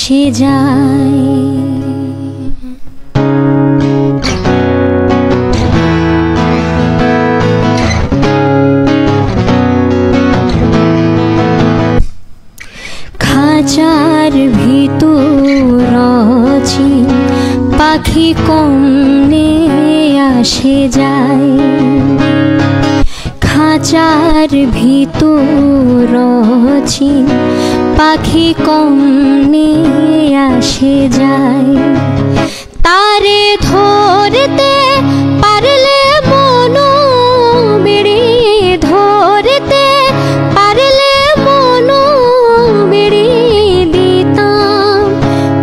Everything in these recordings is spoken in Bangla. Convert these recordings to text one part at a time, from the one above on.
আসে যায়। খাঁচার ভিতর অচিন পাখি কমনে আসে যায়। খাঁচার ভিতর অচিন পাখি কমনে আসে যায়। তারে ধরতে পারলে মনো বেড়ে, ধরতে পারলে মনো বেড়ে দিতাম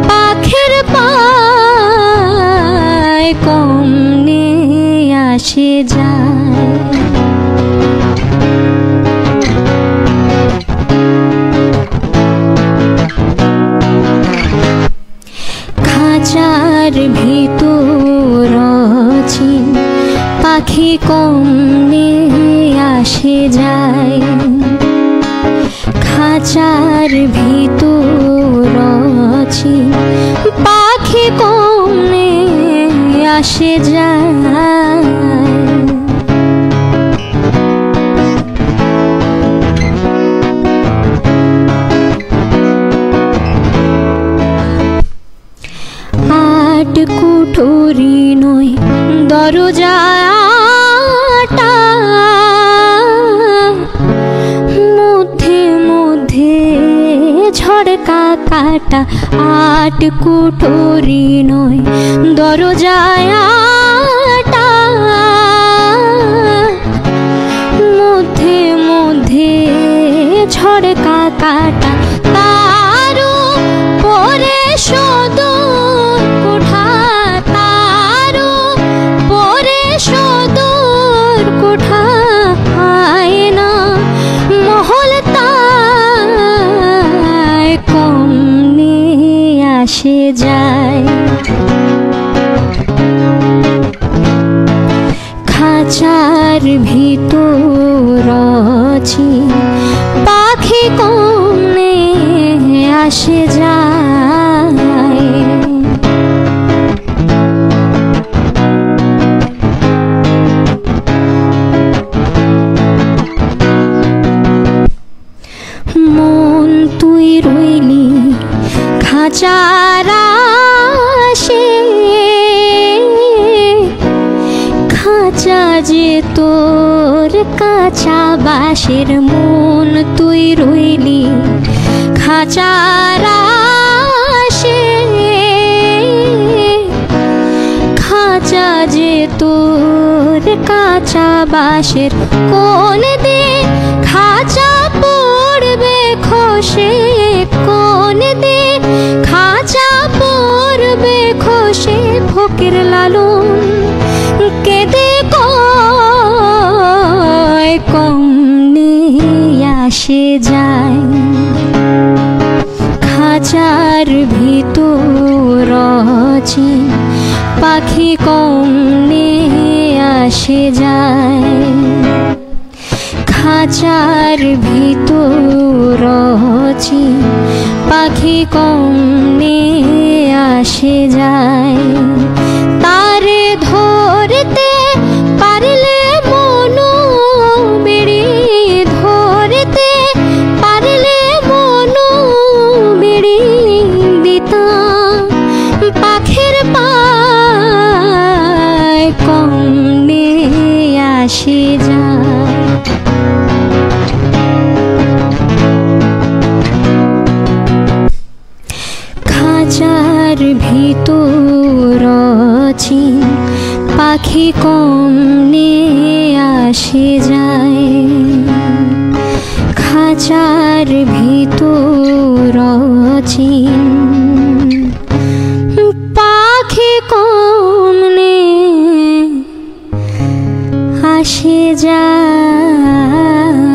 পাখের পায় কমনে আসে যায়। খাঁচার ভিতর অচিন পাখি কমনে আসে যায়। খাঁচার ভিতর অচিন পাখি কমনে আসে যায়। আট কুঠুরি নয় দরজাটা, মধ্যে মধ্যে ঝড়কা কাটা। আট কুঠুরি নয় দরজাটা, মধ্যে মধ্যে ঝড়কা কাটা। তারও পরে সদর কোঠা, তারও পরে সদর কোঠা। আয়না মহল তায় কমনে আসে যায়। খাঁচার ভিতর অচিন পাখি কমনে আসে যায়। মন তুই রইলি খাঁচার আশে, খাঁচা যে তোর কাঁচা বাঁশের। মন তুই রইলি খাঁচার আশে, খাঁচা যে তোর কাঁচা বাঁশের। কোন দিন খাঁচা পড়বে খসে, কোন দিন খাঁচা পড়বে খসে। ফকির লালন কেঁদে কয় কমনে আসে যায়। খাঁচার ভিতর অচিন পাখি কমনে আসে যায়। খাঁচার ভিতর অচিন পাখি কমনে আসে যায়। তারে ধরতে পারলে মনো বেড়ে, ধরতে পারলে মনো বেড়ে দিতাম পাখের পায় কমনে আসে যায়। খাঁচার ভিতর অচিন পাখি কমনে আসে যায়। খাঁচার ভিতর অচিন পাখি কমনে আসে যায়।